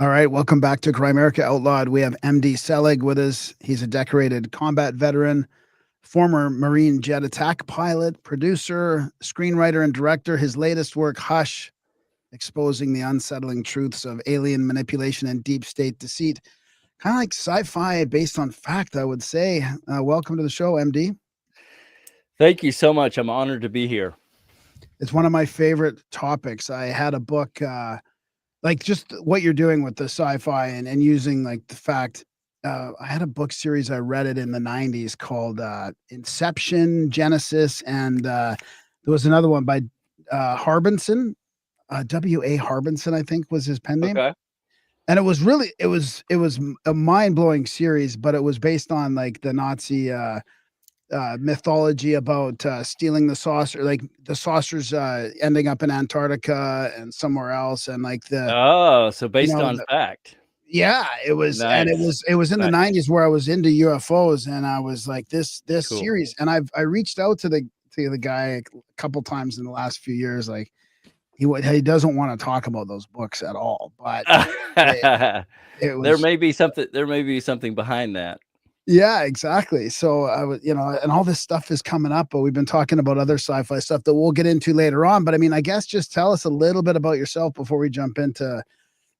All right, welcome back to Crimerica Outlawed. We have MD Selig with us. He's a decorated combat veteran, former Marine jet attack pilot, producer, screenwriter, and director. His latest work, Hush, exposing the unsettling truths of alien manipulation and deep state deceit. Kind of like sci-fi based on fact, I would say. Welcome to the show, MD. Thank you so much. I'm honored to be here. It's one of my favorite topics. I had a book, like just what you're doing with the sci-fi and using like the fact. I had a book series. I read it in the '90s called Inception, Genesis, and there was another one by Harbinson, W.A. Harbinson, I think was his pen name. Okay. And it was really it was a mind-blowing series, but it was based on like the Nazi mythology about stealing the saucer, like the saucers ending up in Antarctica and somewhere else, and like the Oh, so you based know on fact. yeah, it was, and it Nice. was it was in the Nice. '90s where I was into UFOs, and I was like this Cool. series, and I reached out to the guy a couple times in the last few years, like he doesn't want to talk about those books at all, but it, it There was may be something behind that. yeah, exactly. So I was, and all this stuff is coming up, but we've been talking about other sci-fi stuff that we'll get into later on. But I mean, I guess just tell us a little bit about yourself before we jump into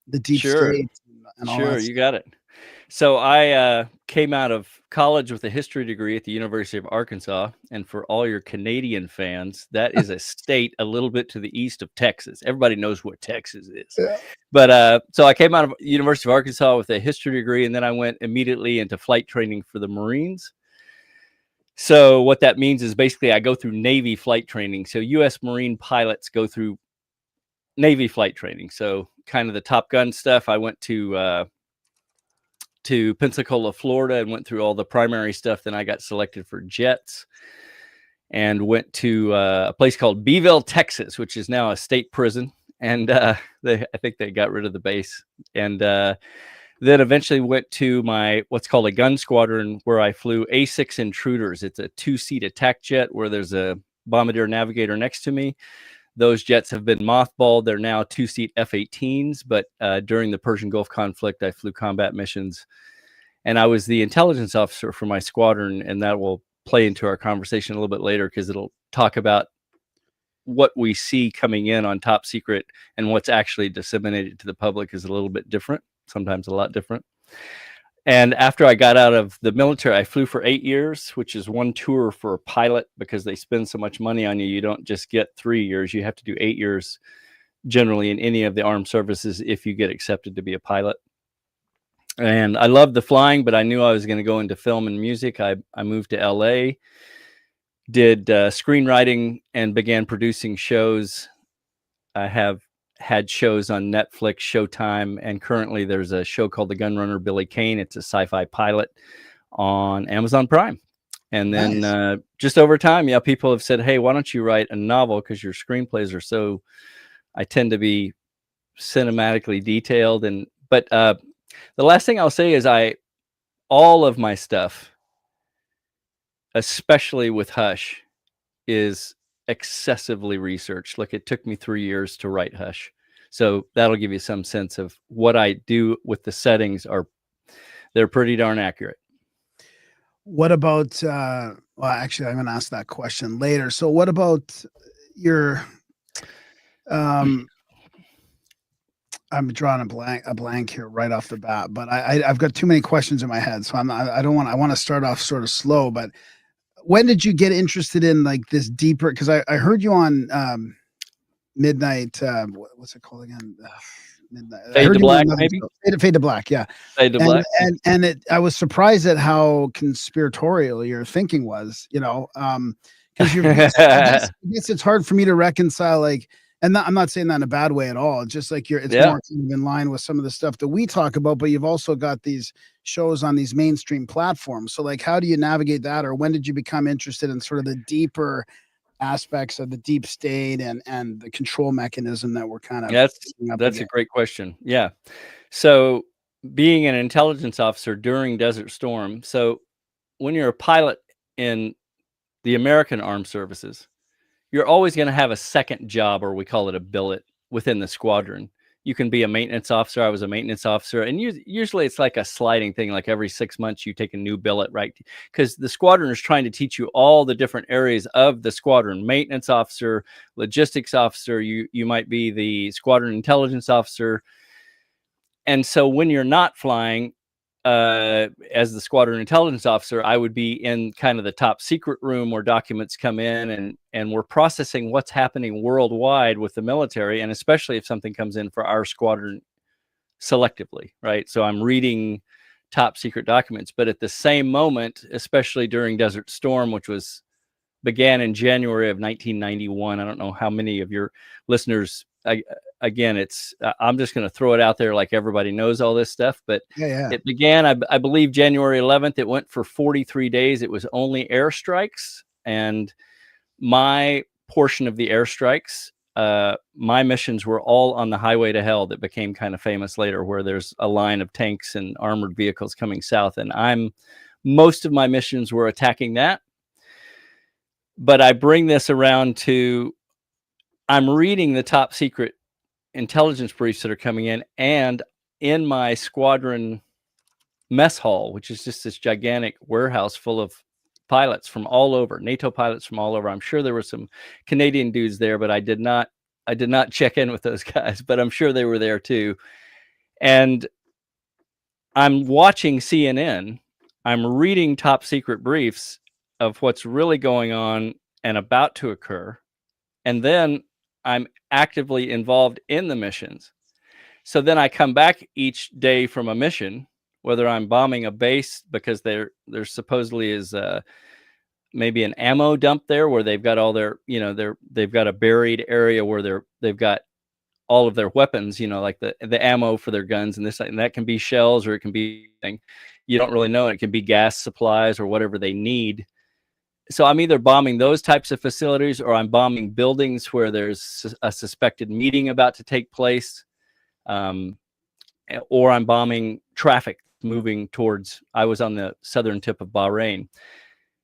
the deep Sure. state and all Sure, that you stuff. got it. So I came out of college with a history degree at the University of Arkansas, and for all your Canadian fans, that is a state a little bit to the east of Texas. Everybody knows what Texas is. Yeah. But so I came out of University of Arkansas with a history degree, and then I went immediately into flight training for the Marines. So what that means is basically I go through Navy flight training. So U.S. Marine pilots go through Navy flight training. So kind of the Top Gun stuff. I went to Pensacola, Florida, and went through all the primary stuff. Then I got selected for jets and went to a place called Beeville, Texas, which is now a state prison. And I think they got rid of the base. And then eventually went to my what's called a gun squadron, where I flew A6 Intruders. It's a 2-seat attack jet where there's a bombardier navigator next to me. Those jets have been mothballed. They're now 2-seat F-18s, but during the Persian Gulf conflict, I flew combat missions, and I was the intelligence officer for my squadron, and that will play into our conversation a little bit later because it'll talk about what we see coming in on top secret and what's actually disseminated to the public is a little bit different, sometimes a lot different. And after I got out of the military, I flew for 8 years, which is one tour for a pilot because they spend so much money on you. You don't just get 3 years. You have to do 8 years generally in any of the armed services if you get accepted to be a pilot. And I loved the flying, but I knew I was going to go into film and music. I moved to LA, did screenwriting, and began producing shows. I have had shows on Netflix, Showtime, and currently there's a show called The Gunrunner Billy Kane. It's a sci-fi pilot on Amazon Prime. And then Nice. just over time, yeah, people have said, hey, why don't you write a novel? Because your screenplays are so, I tend to be cinematically detailed. But the last thing I'll say is all of my stuff, especially with Hush, is excessively researched. Like it took me 3 years to write Hush. So that'll give you some sense of what I do with the settings. They're pretty darn accurate. What about well, actually I'm going to ask that question later. So what about your um I'm drawing a blank here right off the bat, but I've got too many questions in my head, so I don't want, I want to start off sort of slow. But when did you get interested in like this deeper? Because I heard you on Midnight. What's it called again? Midnight. I Fade heard to you on Black, another maybe? show. Fade to Black, yeah. Fade to And Black. I was surprised at how conspiratorial your thinking was. Because you're. I guess it's hard for me to reconcile like. And I'm not saying that in a bad way at all. It's just like it's Yeah. more kind of in line with some of the stuff that we talk about, but you've also got these shows on these mainstream platforms. So like, how do you navigate that? Or when did you become interested in sort of the deeper aspects of the deep state and the control mechanism that we're kind of up That's a against? great question. Yeah. So being an intelligence officer during Desert Storm. So when you're a pilot in the American Armed Services, you're always going to have a second job, or we call it a billet, within the squadron. you can be a maintenance officer. I was a maintenance officer, and usually it's like a sliding thing. Like every 6 months, you take a new billet, right? Because the squadron is trying to teach you all the different areas of the squadron. Maintenance officer, logistics officer. You might be the squadron intelligence officer. And so when you're not flying, as the squadron intelligence officer, I would be in kind of the top secret room where documents come in, and we're processing what's happening worldwide with the military, and especially if something comes in for our squadron selectively, right? So I'm reading top secret documents, but at the same moment, especially during Desert Storm, which began in January of 1991. I don't know how many of your listeners, again, I'm just going to throw it out there like everybody knows all this stuff, but it began, I believe, January 11th. It went for 43 days. It was only airstrikes, and my portion of the airstrikes, my missions were all on the highway to hell that became kind of famous later, where there's a line of tanks and armored vehicles coming south, and most of my missions were attacking that. But I bring this around to, I'm reading the top secret intelligence briefs that are coming in, and in my squadron mess hall, which is just this gigantic warehouse full of pilots from all over, NATO pilots from all over. I'm sure there were some Canadian dudes there, but I did not check in with those guys, but I'm sure they were there too. And I'm watching CNN. I'm reading top secret briefs of what's really going on and about to occur. And then I'm actively involved in the missions. So then I come back each day from a mission, whether I'm bombing a base because there supposedly is maybe an ammo dump there where they've got all their, they've got a buried area where they've got all of their weapons, like the ammo for their guns and this, and that can be shells, or it can be thing. You don't really know. It can be gas supplies or whatever they need. So I'm either bombing those types of facilities, or I'm bombing buildings where there's a suspected meeting about to take place, or I'm bombing traffic moving towards. I was on the southern tip of Bahrain.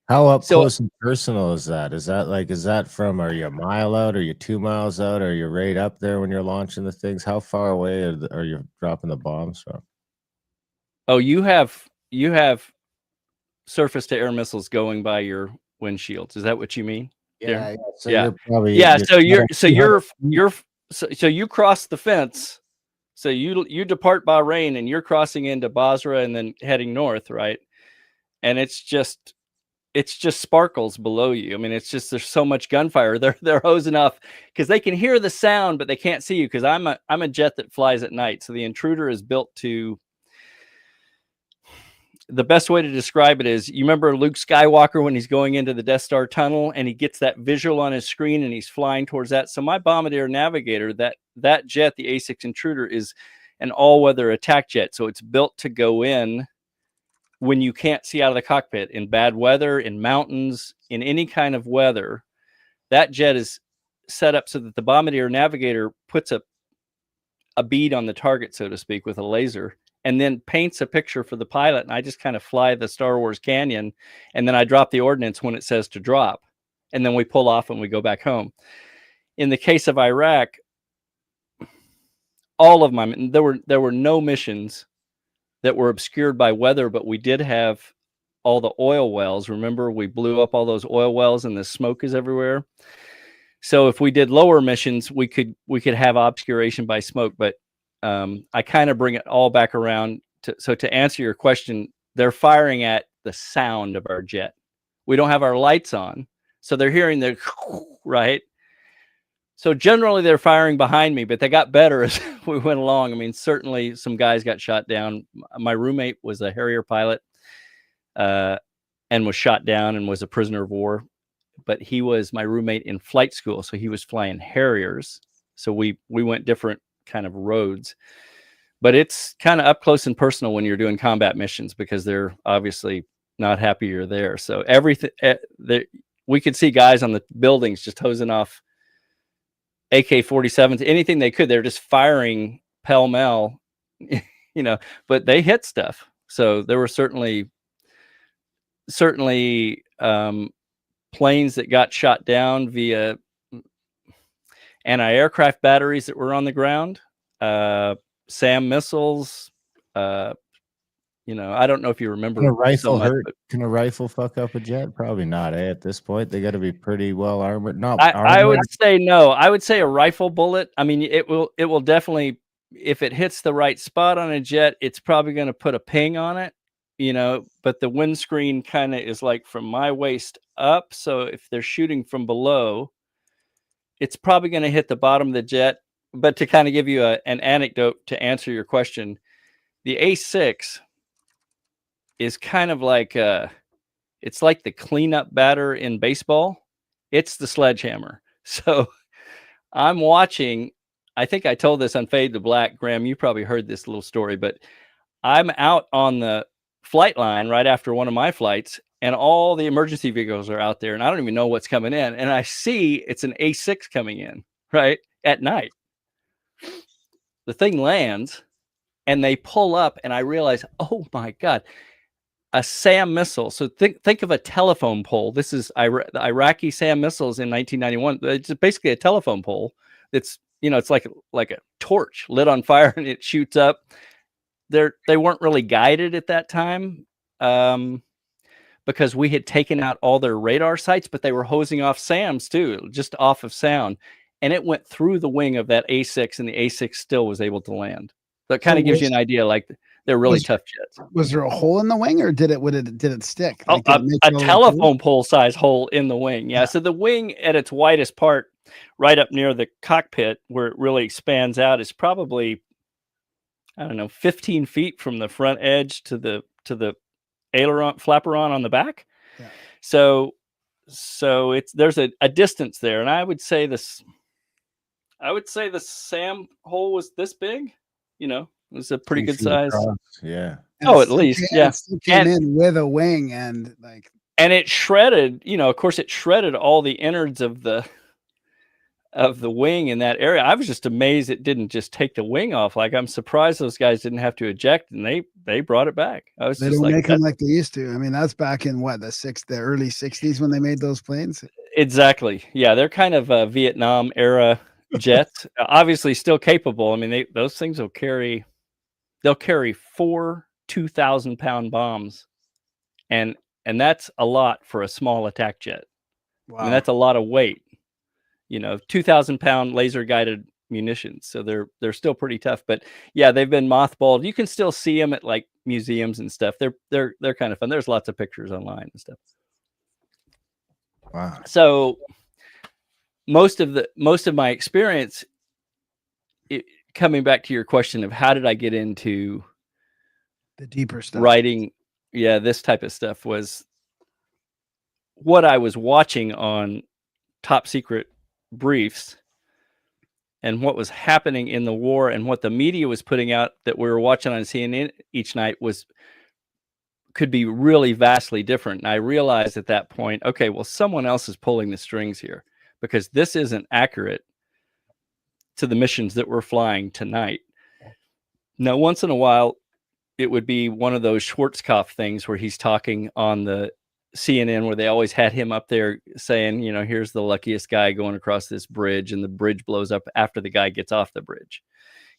How up close and personal is that? Is that from, are you a mile out? Are you 2 miles out? Are you right up there when you're launching the things? How far away are you dropping the bombs from? Oh, you have surface to air missiles going by your windshields. Is that what you mean? Yeah. So yeah. You're probably, yeah. So you cross the fence. So you depart Bahrain and you're crossing into Basra and then heading north, right? And it's just sparkles below you. I mean, it's just, there's so much gunfire. They're hosing off because they can hear the sound, but they can't see you, because I'm a jet that flies at night. So the Intruder is built to, the best way to describe it is, you remember Luke Skywalker when he's going into the Death Star tunnel and he gets that visual on his screen and he's flying towards that. So my Bombardier Navigator, that jet, the A6 Intruder, is an all-weather attack jet. So it's built to go in when you can't see out of the cockpit, in bad weather, in mountains, in any kind of weather. That jet is set up so that the Bombardier Navigator puts a bead on the target, so to speak, with a laser, and then paints a picture for the pilot. And I just kind of fly the Star Wars Canyon, and then I drop the ordnance when it says to drop, and then we pull off and we go back home. In the case of Iraq, all of there were no missions that were obscured by weather, but we did have all the oil wells. Remember, we blew up all those oil wells and the smoke is everywhere. So if we did lower missions, we could have obscuration by smoke. But I kind of bring it all back around. To answer your question, they're firing at the sound of our jet. We don't have our lights on, so they're hearing the right. So generally they're firing behind me, but they got better as we went along. I mean, certainly some guys got shot down. My roommate was a Harrier pilot and was shot down and was a prisoner of war. But he was my roommate in flight school, so he was flying Harriers. So we went different kind of roads. But it's kind of up close and personal when you're doing combat missions, because they're obviously not happy you're there. So everything, we could see guys on the buildings just hosing off AK-47s, anything they could. They're just firing pell-mell, but they hit stuff. So there were certainly planes that got shot down via anti-aircraft batteries that were on the ground. SAM missiles. I don't know if you remember. Can a rifle so much, hurt? but Can a rifle fuck up a jet? Probably not. At this point, they got to be pretty well armored. Not I would armored. say no. I would say a rifle bullet. I mean, it will definitely, if it hits the right spot on a jet, it's probably going to put a ping on it. But the windscreen kind of is like from my waist up. So if they're shooting from below, it's probably going to hit the bottom of the jet. But to kind of give you an anecdote to answer your question, the A6 is kind of like it's like the cleanup batter in baseball. It's the sledgehammer. So I'm watching. I think I told this on Fade to Black, Graham. You probably heard this little story, but I'm out on the flight line right after one of my flights, and all the emergency vehicles are out there, and I don't even know what's coming in. And I see it's an A6 coming in right at night. The thing lands, and they pull up, and I realize, oh my God, a SAM missile. So think of a telephone pole. This is the Iraqi SAM missiles in 1991. It's basically a telephone pole. It's it's like a torch lit on fire and it shoots up. They weren't really guided at that time because we had taken out all their radar sites, but they were hosing off SAMs too, just off of sound. And it went through the wing of that A6, and the A6 still was able to land. So it kind of gives you an idea, like they're really tough jets. Was there a hole in the wing, or did it stick? Like, a telephone pole size hole in the wing. Yeah. So the wing at its widest part, right up near the cockpit where it really expands out, is probably, I don't know, 15 feet from the front edge to the aileron flaperon on the back. Yeah. So there's a distance there, and I would say the SAM hole was this big. It was a pretty good size. Across. Yeah. And at least, yeah. It still came in with a wing, and it shredded. Of course, it shredded all the innards of the wing in that area. I was just amazed it didn't just take the wing off. Like, I'm surprised those guys didn't have to eject, and they brought it back. They don't make them like they used to. I mean, that's back in the early 60s when they made those planes. Exactly. Yeah, they're kind of Vietnam era jets. Obviously still capable. I mean, those things they'll carry 4 2,000-pound bombs, and that's a lot for a small attack jet. Wow. I mean, that's a lot of weight. 2,000-pound laser guided munitions. So they're still pretty tough. But yeah, they've been mothballed. You can still see them at like museums and stuff. They're kind of fun. There's lots of pictures online and stuff. Wow. So most of my experience, coming back to your question of how did I get into the deeper stuff, writing, this type of stuff, was what I was watching on Top Secret briefs and what was happening in the war, and what the media was putting out that we were watching on CNN each night could be really vastly different. And I realized at that point, okay, well, someone else is pulling the strings here, because this isn't accurate to the missions that we're flying tonight. Now, once in a while, it would be one of those Schwarzkopf things where he's talking on the CNN, where they always had him up there saying, here's the luckiest guy going across this bridge, and the bridge blows up after the guy gets off the bridge.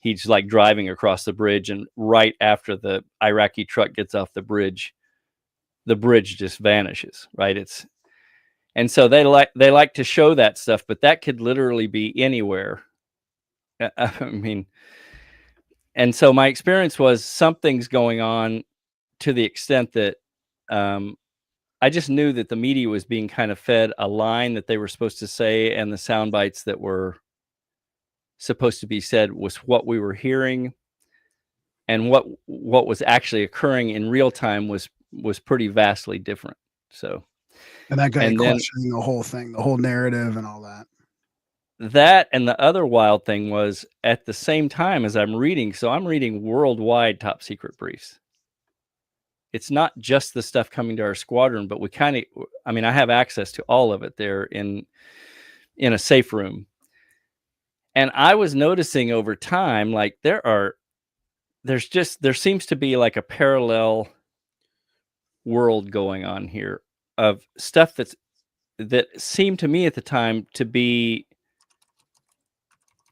He's like driving across the bridge, and right after the Iraqi truck gets off the bridge just vanishes, right? And so they like to show that stuff, but that could literally be anywhere. I mean, and so my experience was something's going on, to the extent that I just knew that the media was being kind of fed a line that they were supposed to say, and the sound bites that were supposed to be said was what we were hearing, and what was actually occurring in real time was pretty vastly different. So, and that guy questioning the whole thing, the whole narrative and all that. That, and the other wild thing was, at the same time as I'm reading worldwide top secret briefs. It's not just the stuff coming to our squadron, but I have access to all of it there in a safe room. And I was noticing over time, like there seems to be like a parallel world going on here of stuff that seemed to me at the time to be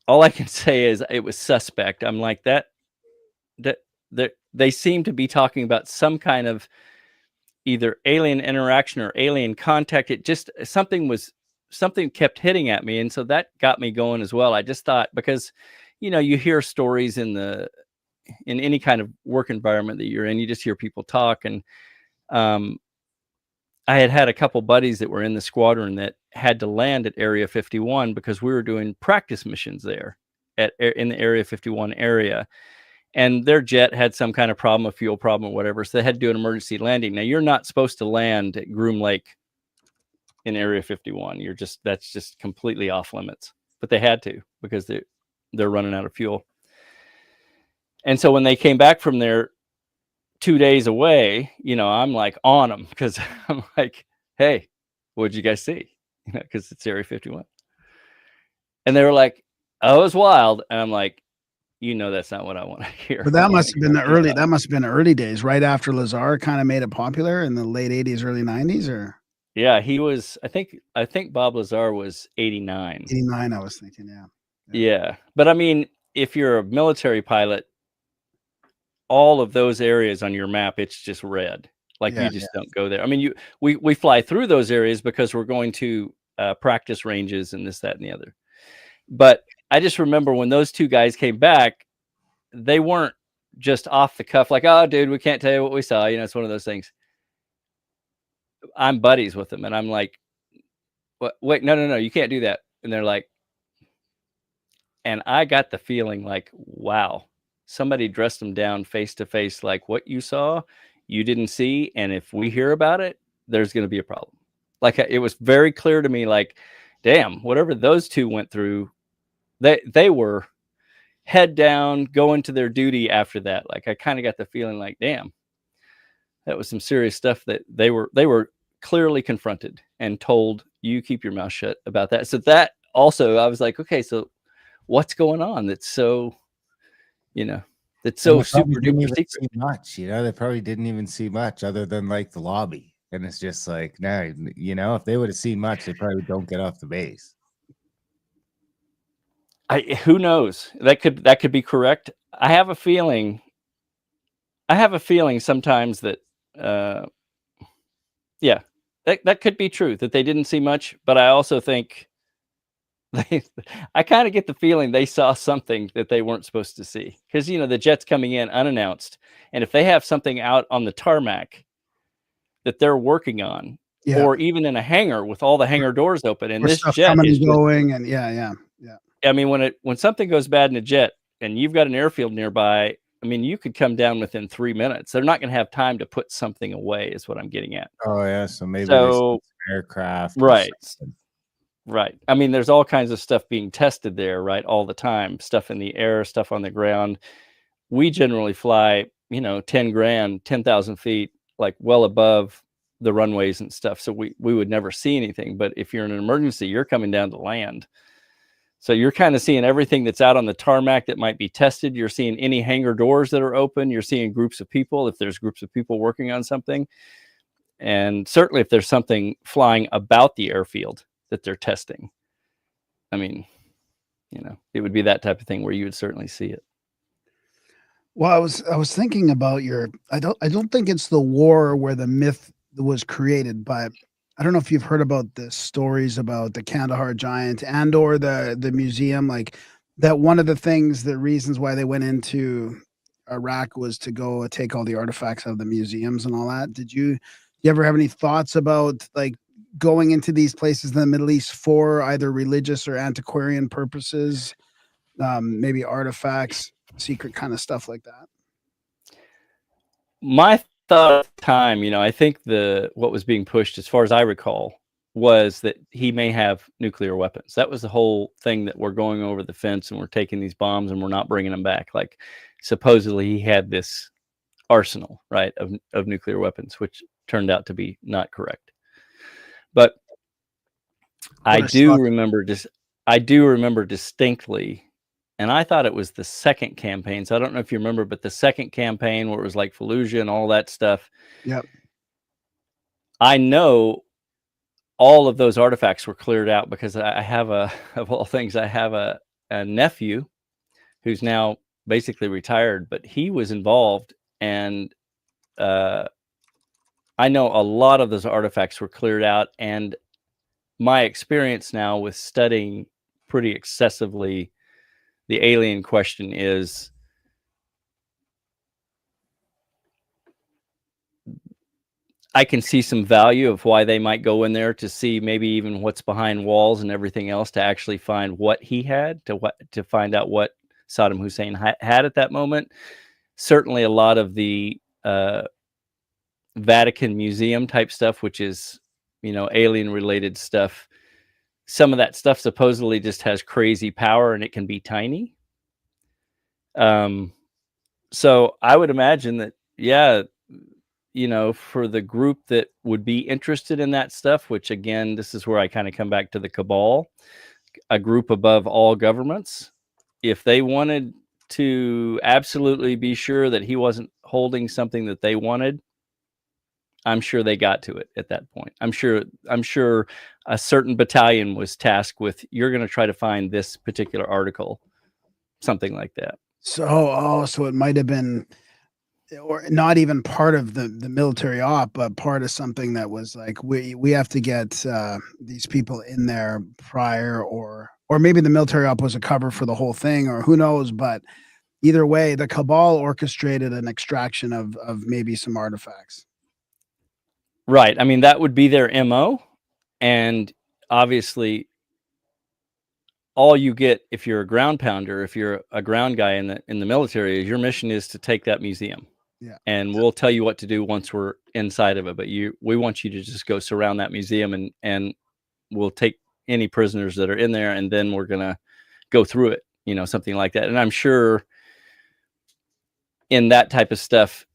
all I can say is it was suspect. I'm like that they seem to be talking about some kind of either alien interaction or alien contact. It just something kept hitting at me, and so that got me going as well. I just thought, because you hear stories in any kind of work environment that you're in, you just hear people talk. And I had a couple buddies that were in the squadron that had to land at Area 51 because we were doing practice missions there in the Area 51 area. And their jet had some kind of problem, a fuel problem or whatever. So they had to do an emergency landing. Now, you're not supposed to land at Groom Lake in Area 51. That's just completely off limits. But they had to because they're running out of fuel. And so when they came back from there 2 days away, I'm like on them because I'm like, hey, what'd you guys see? Because it's Area 51. And they were like, oh, it was wild. And I'm like, that's not what I want to hear. But that must have been early days, right after Lazar kind of made it popular in the late 80s, early 90s, or? Yeah, he was, I think Bob Lazar was 89. 89, I was thinking, yeah. Yeah. But I mean, if you're a military pilot, all of those areas on your map, it's just red. Like you just don't go there. I mean, we fly through those areas because we're going to practice ranges and this, that, and the other. But I just remember when those two guys came back, they weren't just off the cuff like, oh, dude, we can't tell you what we saw. It's one of those things. I'm buddies with them, and I'm like, what? Wait, no, you can't do that. And they're like, and I got the feeling like, wow, somebody dressed them down face to face, like what you saw, you didn't see. And if we hear about it, there's going to be a problem. Like it was very clear to me, like, damn, whatever those two went through, they were head down, going to their duty after that. Like I kind of got the feeling like, damn, that was some serious stuff that they were clearly confronted and told, you keep your mouth shut about that. So that also, I was like, okay, so what's going on? That's so, that's so super duper secret. Much, they probably didn't even see much other than like the lobby. And it's just like, no, if they would have seen much, they probably don't get off the base. Who knows? That could be correct. I have a feeling sometimes that, that could be true, that they didn't see much. But I also think I kind of get the feeling they saw something that they weren't supposed to see, because the jet's coming in unannounced, and if they have something out on the tarmac that they're working on, or even in a hangar with all the hangar doors open, and this jet is going, and yeah. I mean, when something goes bad in a jet and you've got an airfield nearby, I mean, you could come down within 3 minutes. They're not going to have time to put something away, is what I'm getting at. Oh yeah, so maybe aircraft, right? Right. I mean, there's all kinds of stuff being tested there, right? All the time, stuff in the air, stuff on the ground. We generally fly, 10,000 feet, like well above the runways and stuff. So we would never see anything. But if you're in an emergency, you're coming down to land. So you're kind of seeing everything that's out on the tarmac that might be tested. You're seeing any hangar doors that are open. You're seeing groups of people, if there's groups of people working on something. And certainly if there's something flying about the airfield that they're testing. I mean, it would be that type of thing where you would certainly see it. Well, I was thinking about I don't think it's the war where the myth was created, but I don't know if you've heard about the stories about the Kandahar giant and or the museum, like that. One of the reasons why they went into Iraq was to go take all the artifacts out of the museums and all that. Did you ever have any thoughts about like going into these places in the Middle East for either religious or antiquarian purposes, maybe artifacts, secret kind of stuff like that? My thought at the time, I think what was being pushed, as far as I recall, was that he may have nuclear weapons. That was the whole thing, that we're going over the fence and we're taking these bombs and we're not bringing them back. Like supposedly he had this arsenal, right, of nuclear weapons, which turned out to be not correct. But I do remember distinctly, and I thought it was the second campaign. So I don't know if you remember, but the second campaign where it was like Fallujah and all that stuff. Yep. I know all of those artifacts were cleared out because I have of all things, I have a nephew who's now basically retired, but he was involved, and I know a lot of those artifacts were cleared out. And my experience now with studying pretty excessively the alien question is I can see some value of why they might go in there to see maybe even what's behind walls and everything else, to actually find what he had, to find out what Saddam Hussein had at that moment. Certainly a lot of the Vatican Museum type stuff, which is, alien related stuff. Some of that stuff supposedly just has crazy power and it can be tiny. So I would imagine that, yeah, for the group that would be interested in that stuff, which again, this is where I kind of come back to the cabal, a group above all governments. If they wanted to absolutely be sure that he wasn't holding something that they wanted, I'm sure they got to it at that point. I'm sure a certain battalion was tasked with, you're going to try to find this particular article, something like that. So it might have been, or not even part of the military op, but part of something that was like, we have to get these people in there prior, or maybe the military op was a cover for the whole thing, or who knows. But either way, the cabal orchestrated an extraction of maybe some artifacts. Right. I mean, that would be their MO. And obviously, all you get if you're a ground pounder, if you're a ground guy in the military, is your mission is to take that museum. Yeah. And we'll tell you what to do once we're inside of it. But we want you to just go surround that museum, and we'll take any prisoners that are in there, and then we're going to go through it, something like that. And I'm sure in that type of stuff,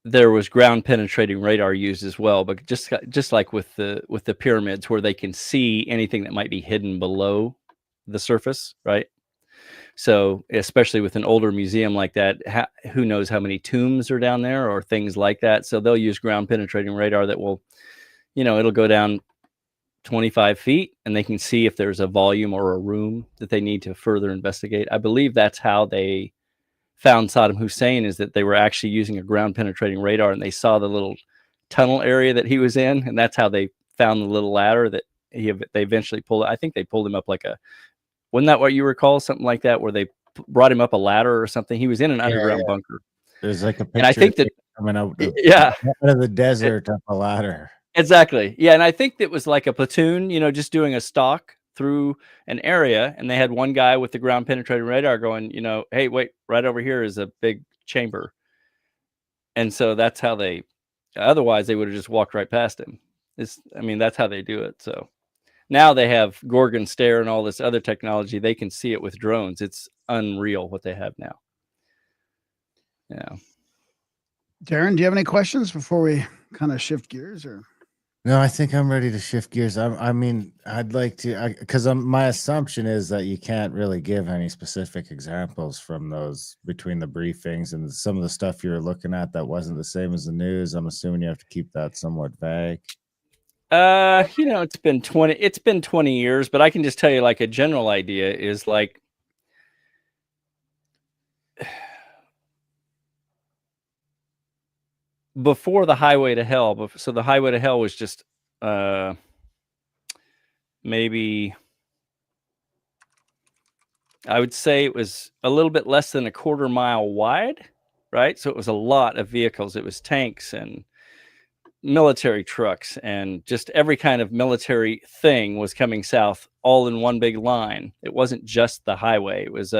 there was ground penetrating radar used as well, but just like with the pyramids, where they can see anything that might be hidden below the surface, right? So especially with an older museum like that, who knows how many tombs are down there or things like that. So they'll use ground penetrating radar that will, it'll go down 25 feet, and they can see if there's a volume or a room that they need to further investigate. I believe that's how they found Saddam Hussein, is that they were actually using a ground penetrating radar, and they saw the little tunnel area that he was in, and that's how they found the little ladder that they eventually pulled. I think they pulled him up wasn't that what you recall? Something like that, where they brought him up a ladder or something. He was in an underground bunker. There's like a picture, and I think that coming out of the desert up a ladder. Exactly. Yeah. And I think it was like a platoon, just doing a stalk through an area, and they had one guy with the ground penetrating radar going, hey, wait, right over here is a big chamber. And so that's how otherwise they would have just walked right past him. That's how they do it. So now they have Gorgon Stare and all this other technology. They can see it with drones. It's unreal what they have now. Yeah. Darren, do you have any questions before we kind of shift gears, or? No, I think I'm ready to shift gears. I'd like to, because my assumption is that you can't really give any specific examples from those between the briefings and some of the stuff you were looking at that wasn't the same as the news. I'm assuming you have to keep that somewhat vague. It's been 20 years, but I can just tell you, like, a general idea is like, before the Highway to Hell. So the Highway to Hell was just maybe, I would say it was a little bit less than a quarter mile wide, right? So it was a lot of vehicles. It was tanks and military trucks, and just every kind of military thing was coming south, all in one big line. It wasn't just the highway. It was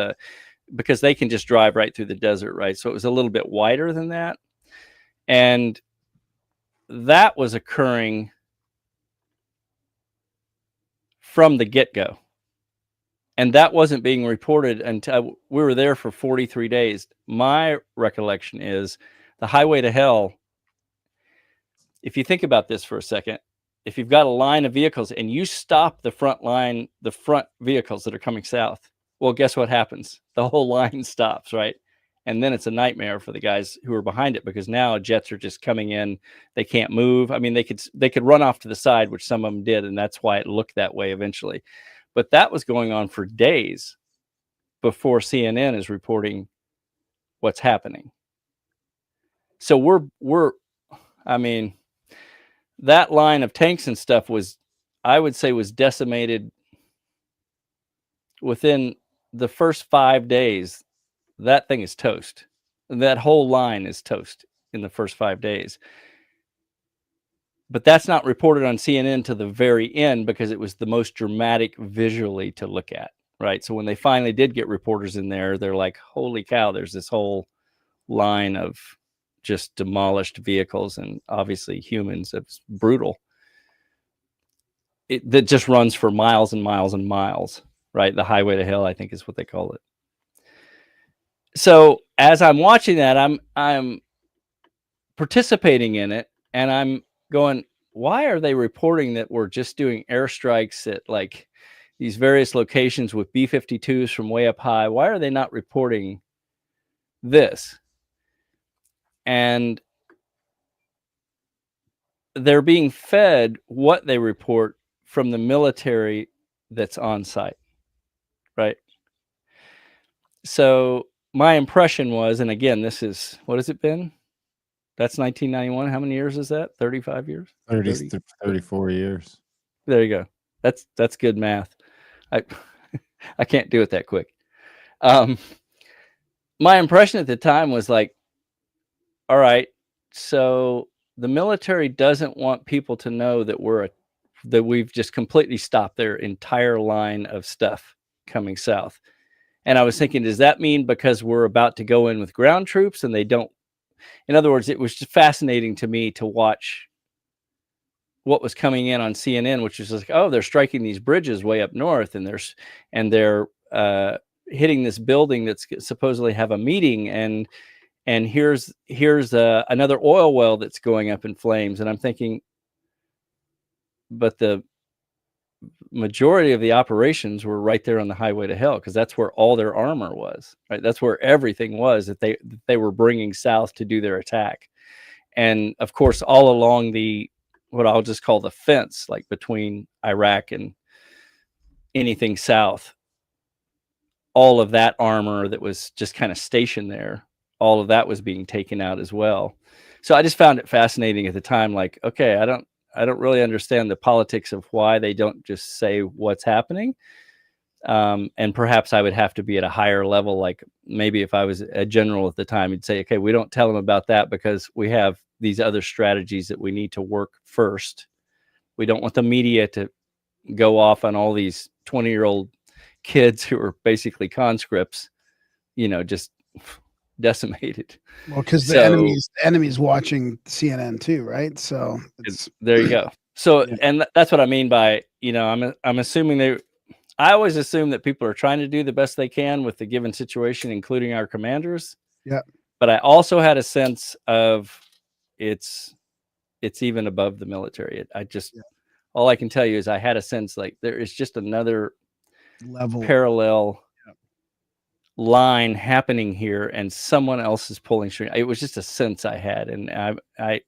because they can just drive right through the desert, right? So it was a little bit wider than that. And that was occurring from the get-go. And that wasn't being reported until we were there for 43 days. My recollection is the Highway to Hell, if you think about this for a second, if you've got a line of vehicles and you stop the front vehicles that are coming south, well, guess what happens? The whole line stops, right? And then it's a nightmare for the guys who are behind it, because now jets are just coming in. They can't move. I mean, they could run off to the side, which some of them did, and that's why it looked that way eventually. But that was going on for days before CNN is reporting what's happening. So I mean, that line of tanks and stuff was, I would say, was decimated within the first 5 days. That thing is toast. That whole line is toast in the first 5 days. But that's not reported on CNN to the very end because it was the most dramatic visually to look at, right? So when they finally did get reporters in there, they're like, holy cow, there's this whole line of just demolished vehicles and obviously humans. It's brutal. That just runs for miles and miles and miles, right? The highway to hell, I think, is what they call it. So as I'm watching that, I'm participating in it, and I'm going, why are they reporting that we're just doing airstrikes at like these various locations with B-52s from way up high? Why are they not reporting this? And they're being fed what they report from the military that's on site, right? So my impression was, and again, this is, what has it been? That's 1991. How many years is that? 35 years? 34 years. There you go. That's good math. I can't do it that quick. My impression at the time was like, all right, so the military doesn't want people to know that that we've just completely stopped their entire line of stuff coming south. And I was thinking, does that mean because we're about to go in with ground troops and they don't? In other words, it was just fascinating to me to watch what was coming in on CNN, which was like, oh, they're striking these bridges way up north, and they're hitting this building that's supposedly have a meeting, and here's another oil well that's going up in flames. And I'm thinking, but the majority of the operations were right there on the highway to hell, because that's where all their armor was, right? That's where everything was that they were bringing south to do their attack. And of course, all along what I'll just call the fence, like between Iraq and anything south, all of that armor that was just kind of stationed there, all of that was being taken out as well. So I just found it fascinating at the time. Like, okay, I don't really understand the politics of why they don't just say what's happening. And perhaps I would have to be at a higher level. Like maybe if I was a general at the time, you'd say, okay, we don't tell them about that because we have these other strategies that we need to work first. We don't want the media to go off on all these 20-year-old kids who are basically conscripts, just decimated. Well, because the enemy's watching CNN too, right? So there you go. So, yeah. And that's what I mean by, I'm assuming I always assume that people are trying to do the best they can with the given situation, including our commanders. Yeah. But I also had a sense of it's even above the military. All I can tell you is I had a sense like there is just another level parallel line happening here, and someone else is pulling string. It was just a sense I had, and I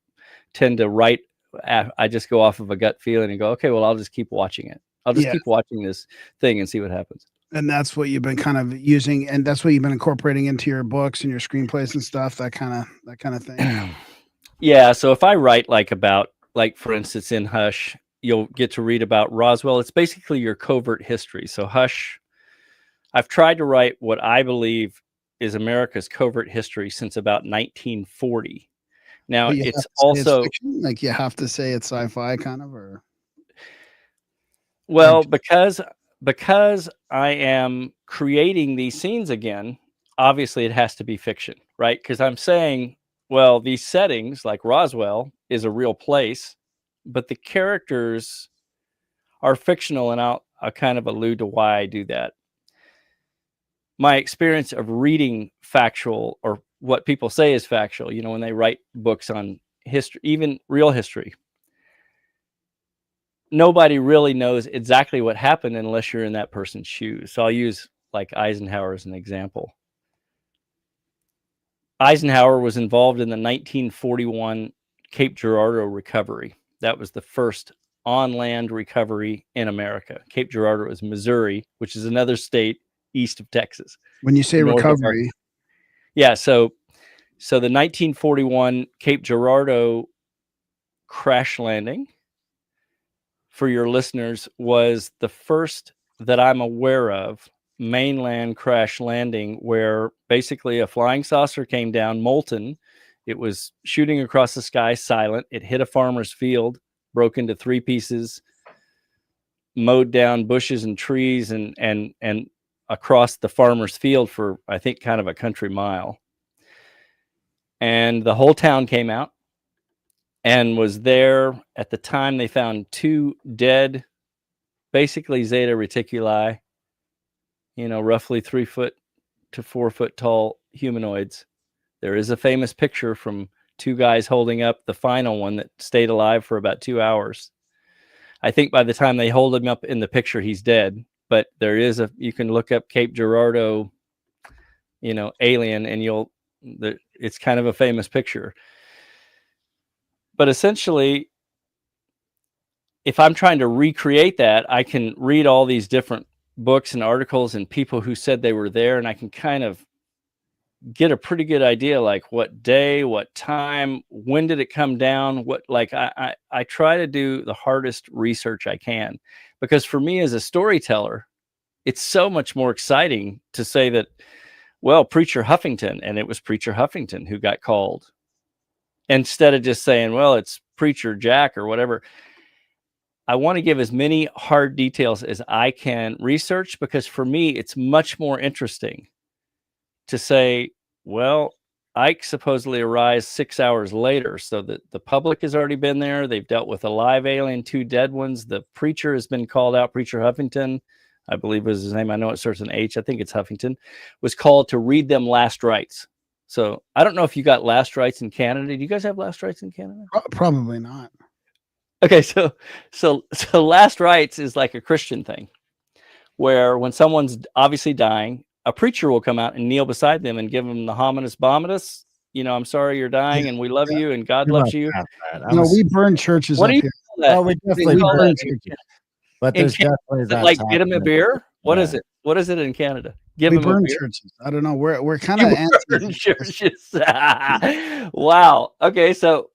tend to write. I just go off of a gut feeling and go, okay, well, I'll just keep watching it. I'll just keep watching this thing and see what happens. And that's what you've been kind of using, and that's what you've been incorporating into your books and your screenplays and stuff. That kind of thing. Yeah. So if I write like for instance, in Hush, you'll get to read about Roswell. It's basically your covert history. So Hush, I've tried to write what I believe is America's covert history since about 1940. Now it's also like you have to say it's sci-fi kind of, or well, because I am creating these scenes again, obviously it has to be fiction, right? Because I'm saying, well, these settings like Roswell is a real place, but the characters are fictional, and I'll kind of allude to why I do that. My experience of reading factual, or what people say is factual, when they write books on history, even real history, nobody really knows exactly what happened unless you're in that person's shoes. So I'll use like Eisenhower as an example. Eisenhower was involved in the 1941 Cape Girardeau recovery. That was the first on land recovery in America. Cape Girardeau is Missouri, which is another state east of Texas. When you say north of recovery, Yeah, so the 1941 Cape Girardeau crash landing, for your listeners, was the first that I'm aware of mainland crash landing where basically a flying saucer came down molten. It was shooting across the sky silent. It hit a farmer's field, broke into 3 pieces, mowed down bushes and trees and across the farmer's field for, I think, kind of a country mile. And the whole town came out and was there. At the time, they found 2 dead, basically Zeta Reticuli, roughly 3 foot to 4 foot tall humanoids. There is a famous picture from 2 guys holding up the final one that stayed alive for about 2 hours. I think by the time they hold him up in the picture, he's dead. But there is you can look up Cape Girardeau, alien, and it's kind of a famous picture. But essentially, if I'm trying to recreate that, I can read all these different books and articles and people who said they were there, and I can kind of get a pretty good idea, like what day, what time, when did it come down, I try to do the hardest research I can, because for me as a storyteller, it's so much more exciting to say that, well, Preacher Huffington, and it was Preacher Huffington who got called, instead of just saying, well, it's Preacher Jack or whatever. I want to give as many hard details as I can research, because for me, it's much more interesting to say, well, Ike supposedly arrives 6 hours later, so that the public has already been there. They've dealt with a live alien, 2 dead ones. The preacher has been called out. Preacher Huffington, I believe was his name. I know it starts with an H. I think it's Huffington, was called to read them last rites. So I don't know if you got last rites in Canada. Do you guys have last rites in Canada? probably not. Okay, so last rites is like a Christian thing, where when someone's obviously dying, a preacher will come out and kneel beside them and give them the hominis bominis. I'm sorry you're dying, and we love you, and God loves you. No, we burn churches What up do you here. call that? Oh, we definitely call burn that churches. But in there's Canada? definitely Is it that like get him a happening. beer? What Yeah. is it? What is it in Canada? Give We him a burn beer. churches. I don't know. We're kind You of burn anti. churches. Wow. Okay. So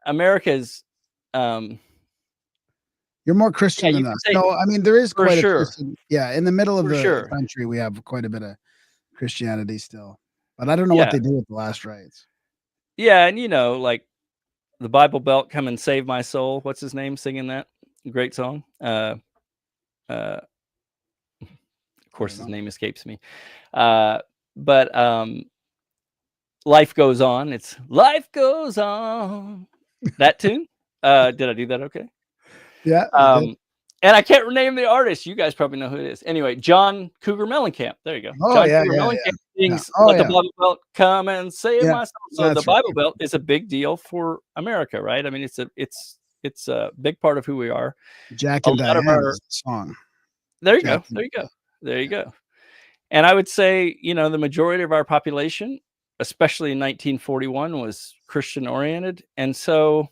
America's. You're more Christian Yeah, than you can us. say- No, I mean there is For quite sure. a Christian. Yeah, in the middle of For the sure. country, we have quite a bit of Christianity still, but I don't know what they do with the last rites. Yeah, and like the Bible Belt, "Come and Save My Soul." What's his name singing that great song? Of course, his name escapes me. But Life Goes On. It's Life Goes On. That tune. Did I do that okay? Yeah. And I can't name the artist. You guys probably know who it is. Anyway, John Cougar Mellencamp. There you go. Oh, John yeah, Cougar yeah, Mellencamp sings Oh, "Let the yeah. Bible Belt Come and Save Yeah, My Soul." So the that's right. Bible Belt is a big deal for America, right? I mean, it's a big part of who we are. Jack A and lot of Diane our- is the song. There you Jack go. There you go. There you go. And I would say, the majority of our population, especially in 1941, was Christian oriented. And so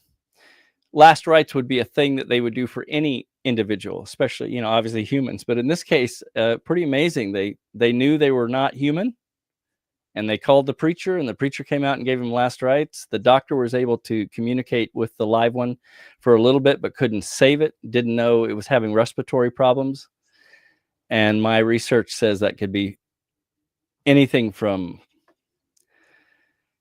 last rites would be a thing that they would do for any individual, especially, obviously humans. But in this case, pretty amazing. They knew they were not human, and they called the preacher, and the preacher came out and gave him last rites. The doctor was able to communicate with the live one for a little bit, but couldn't save it. Didn't know it was having respiratory problems. And my research says that could be anything from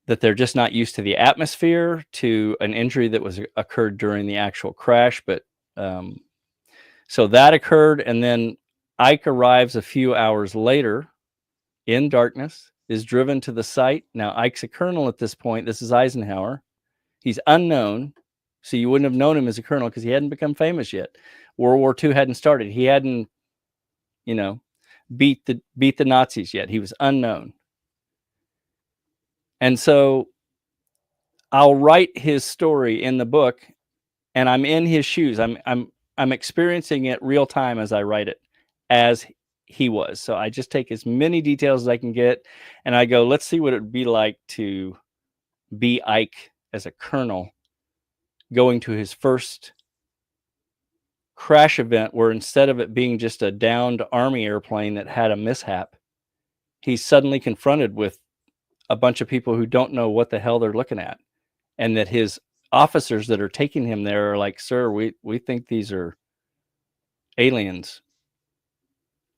that they're just not used to the atmosphere to an injury that was occurred during the actual crash. But so that occurred, and then Ike arrives a few hours later in darkness, is driven to the site. Now Ike's a colonel at this point. This is Eisenhower. He's unknown, so you wouldn't have known him as a colonel because he hadn't become famous yet. World War II hadn't started. He hadn't, beat the Nazis yet. He was unknown. And so I'll write his story in the book, and I'm in his shoes. I'm experiencing it real time as I write it, as he was. So I just take as many details as I can get, and I go, let's see what it would be like to be Ike as a colonel going to his first crash event where instead of it being just a downed Army airplane that had a mishap, he's suddenly confronted with a bunch of people who don't know what the hell they're looking at. And that his officers that are taking him there are like, sir, we think these are aliens.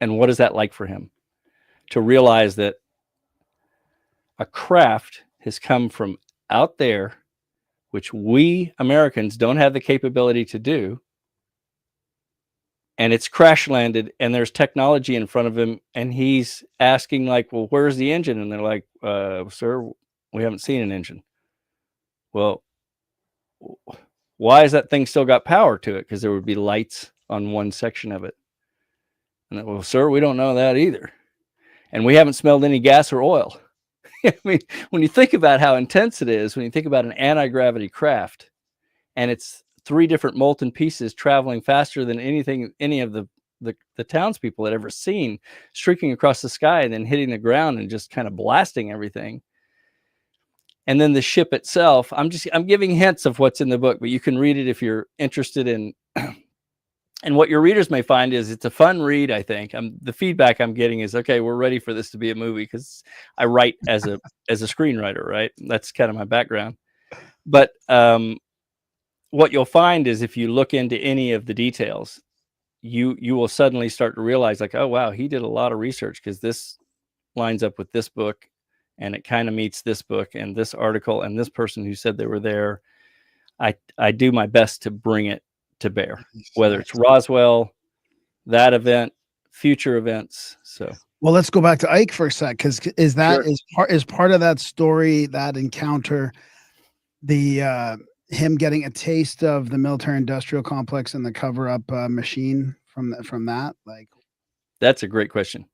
And what is that like for him? To realize that a craft has come from out there, which we Americans don't have the capability to do, and it's crash landed, and there's technology in front of him, and he's asking like, well, where's the engine? And they're like, sir, we haven't seen an engine. Well, why has that thing still got power to it? Because there would be lights on one section of it. And well, sir, we don't know that either. And we haven't smelled any gas or oil. I mean, when you think about how intense it is, when you think about an anti-gravity craft, and it's 3 different molten pieces traveling faster than any of the townspeople had ever seen, streaking across the sky and then hitting the ground and just kind of blasting everything. And then the ship itself, I'm giving hints of what's in the book, but you can read it if you're interested in. And what your readers may find is it's a fun read, I think. The feedback I'm getting is, okay, we're ready for this to be a movie, because I write as a screenwriter, right? That's kind of my background. But what you'll find is if you look into any of the details, you will suddenly start to realize like, oh, wow, he did a lot of research, because this lines up with this book, and it kind of meets this book and this article and this person who said they were there. I do my best to bring it to bear, whether it's Roswell, that event, future events. So, well, let's go back to Ike for a sec, because is part of that story, that encounter, the him getting a taste of the military-industrial complex and the cover-up machine from that? Like, that's a great question.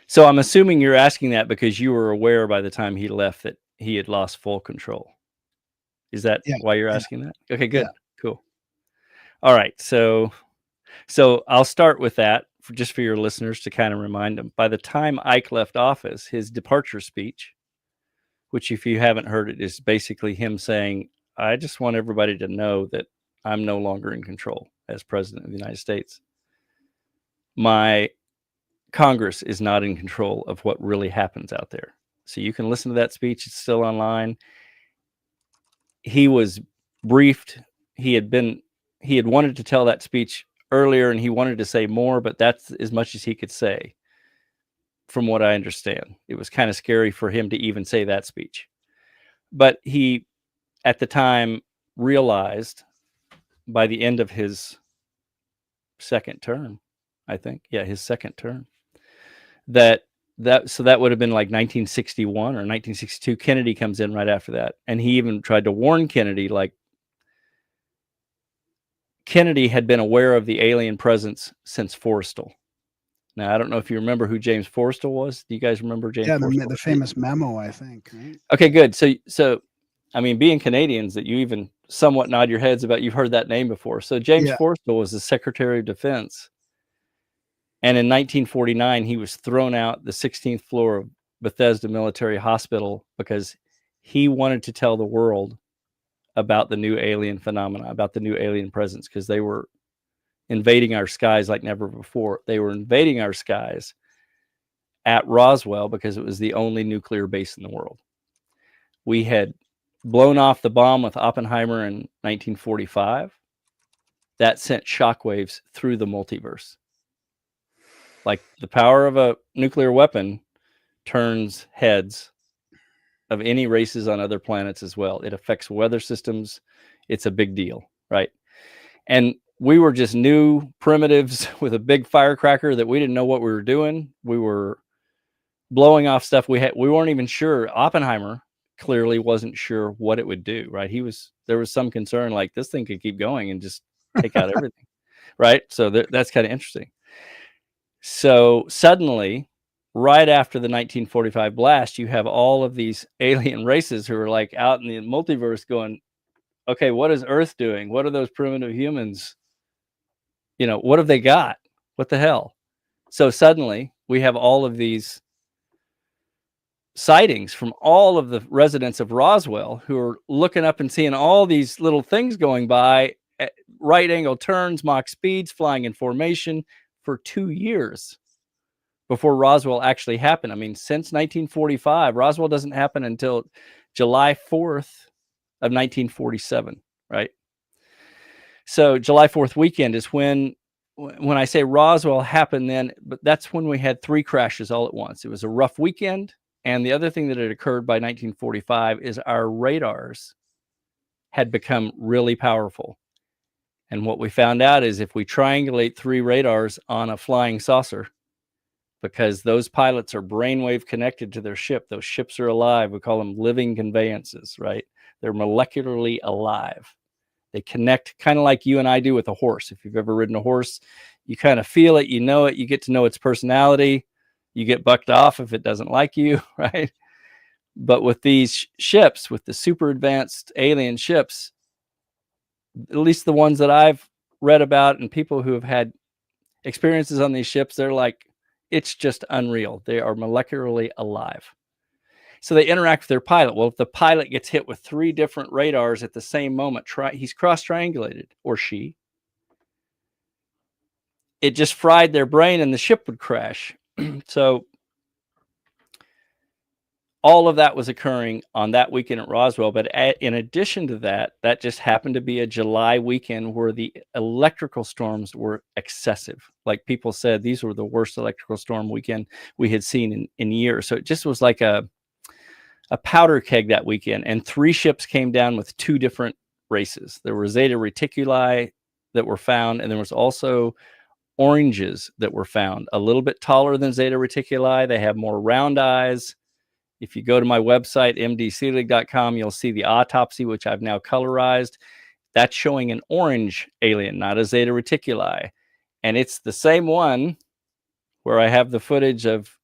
So I'm assuming you're asking that because you were aware by the time he left that he had lost full control. Is that why you're asking that? Okay, good. Yeah. Cool. All right. So I'll start with that just for your listeners to kind of remind them. By the time Ike left office, his departure speech, which if you haven't heard it, is basically him saying, I just want everybody to know that I'm no longer in control as president of the United States. My Congress is not in control of what really happens out there. So you can listen to that speech. It's still online. He was briefed. He had wanted to tell that speech earlier, and he wanted to say more, but that's as much as he could say. From what I understand, it was kind of scary for him to even say that speech. But he, at the time, realized by the end of his second term, I think, his second term, that would have been like 1961 or 1962. Kennedy comes in right after that, and he even tried to warn Kennedy, like, Kennedy had been aware of the alien presence since Forrestal. Now, I don't know if you remember who James Forrestal was. Do you guys remember James Forrestal? Yeah, the famous memo, I think. Right? Okay, good. So, I mean, being Canadians, that you even somewhat nod your heads about, you've heard that name before. So James Forrestal was the Secretary of Defense. And in 1949, he was thrown out the 16th floor of Bethesda Military Hospital because he wanted to tell the world about the new alien phenomena, about the new alien presence, because they were invading our skies like never before. They were invading our skies at Roswell because it was the only nuclear base in the world. We had blown off the bomb with Oppenheimer in 1945. That sent shockwaves through the multiverse. Like, the power of a nuclear weapon turns heads of any races on other planets as well. It affects weather systems. It's a big deal, right? And we were just new primitives with a big firecracker that we didn't know what we were doing. We were blowing off stuff. We weren't even sure. Oppenheimer clearly wasn't sure what it would do, right? There was some concern, like, this thing could keep going and just take out everything, right? So that's kind of interesting. So suddenly, right after the 1945 blast, you have all of these alien races who are like out in the multiverse going, okay, what is Earth doing? What are those primitive humans? What have they got? What the hell? So suddenly we have all of these sightings from all of the residents of Roswell who are looking up and seeing all these little things going by at right angle turns, Mach speeds, flying in formation for 2 years before Roswell actually happened. I mean, since 1945, Roswell doesn't happen until July 4th of 1947, right? So July 4th weekend is when I say Roswell happened then, but that's when we had 3 crashes all at once. It was a rough weekend. And the other thing that had occurred by 1945 is our radars had become really powerful. And what we found out is if we triangulate 3 radars on a flying saucer, because those pilots are brainwave connected to their ship, those ships are alive. We call them living conveyances, right? They're molecularly alive. They connect kind of like you and I do with a horse. If you've ever ridden a horse, you kind of feel it, you know it, you get to know its personality. You get bucked off if it doesn't like you, right? But with these ships, with the super advanced alien ships, at least the ones that I've read about and people who have had experiences on these ships, they're like, it's just unreal. They are molecularly alive. So they interact with their pilot. Well, if the pilot gets hit with 3 different radars at the same moment, he's cross-triangulated, or she, it just fried their brain and the ship would crash. So all of that was occurring on that weekend at Roswell. But in addition to that, that just happened to be a July weekend where the electrical storms were excessive. Like people said, these were the worst electrical storm weekend we had seen in years. So it just was like a powder keg that weekend. And 3 ships came down with 2 different races. There were Zeta Reticuli that were found, and there was also oranges that were found, a little bit taller than Zeta Reticuli. They have more round eyes. If you go to my website, mdselig.com, you'll see the autopsy, which I've now colorized. That's showing an orange alien, not a Zeta Reticuli. And it's the same one where I have the footage of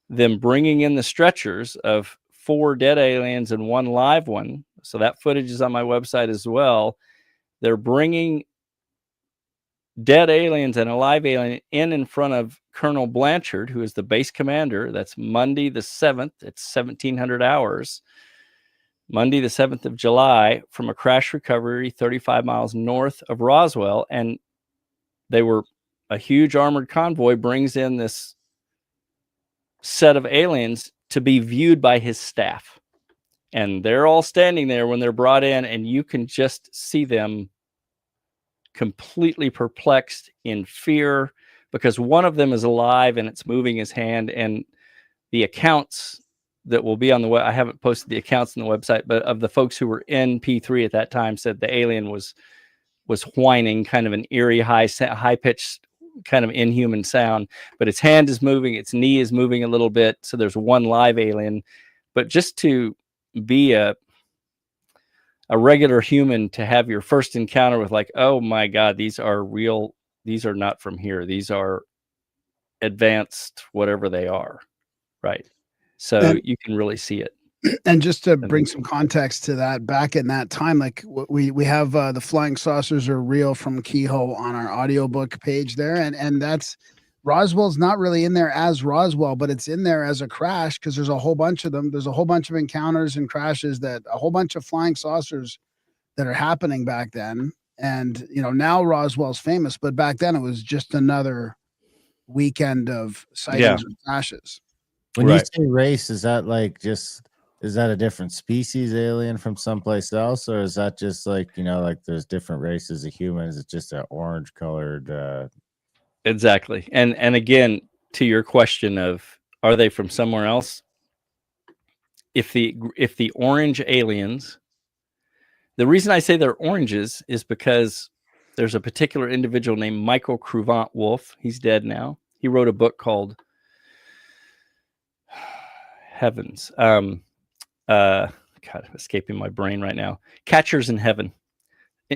them bringing in the stretchers of 4 dead aliens and 1 live one. So that footage is on my website as well. They're bringing dead aliens and a live alien in front of Colonel Blanchard, who is the base commander. That's Monday the 7th. It's 1700 hours. Monday the 7th of July, from a crash recovery 35 miles north of Roswell. And a huge armored convoy brings in this set of aliens to be viewed by his staff. And they're all standing there when they're brought in, and you can just see them completely perplexed, in fear, because one of them is alive and it's moving his hand. And the accounts that will be on the web, I haven't posted the accounts on the website, but of the folks who were in P3 at that time, said the alien was whining, kind of an eerie, high pitched, kind of inhuman sound. But its hand is moving, its knee is moving a little bit. So there's 1 live alien. But just to be a regular human, to have your first encounter with, like, oh my God, these are real. These are not from here. These are advanced, whatever they are. Right. So you can really see it. And just to bring some context to that, back in that time, like we have the Flying Saucers Are Real from Kehoe on our audiobook page there. And that's, Roswell's not really in there as Roswell, but it's in there as a crash because there's a whole bunch of them. There's a whole bunch of encounters and crashes, that a whole bunch of flying saucers that are happening back then. And, now Roswell's famous, but back then it was just another weekend of sightings and crashes. When you say race, is that like is that a different species alien from someplace else? Or is that just like, like there's different races of humans? It's just an orange colored, Exactly. And again, to your question of, are they from somewhere else? If the orange aliens, the reason I say they're oranges is because there's a particular individual named Michael Cruvant-Wolf. He's dead now. He wrote a book called Heavens. God, escaping my brain right now. Catchers in Heaven.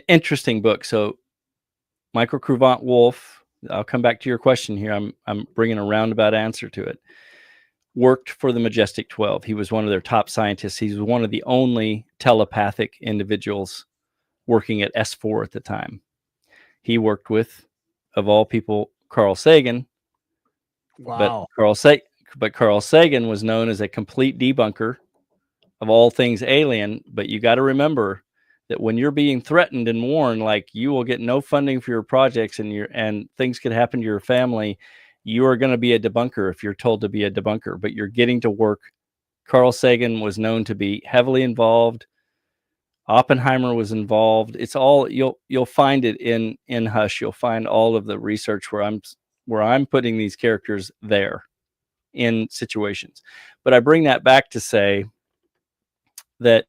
Interesting book. So Michael Cruvant-Wolf, I'll come back to your question here. I'm bringing a roundabout answer to it. Worked for the Majestic 12. He was one of their top scientists. He was one of the only telepathic individuals working at S4 at the time. He worked with, of all people, Carl Sagan. Wow. But but Carl Sagan was known as a complete debunker of all things alien. But you got to remember that when you're being threatened and warned, like you will get no funding for your projects and things could happen to your family, you are going to be a debunker if you're told to be a debunker, but you're getting to work. Carl Sagan was known to be heavily involved. Oppenheimer was involved. It's all, you'll find it in Hush. You'll find all of the research where I'm putting these characters there in situations. But I bring that back to say that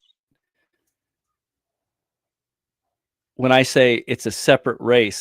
when I say it's a separate race,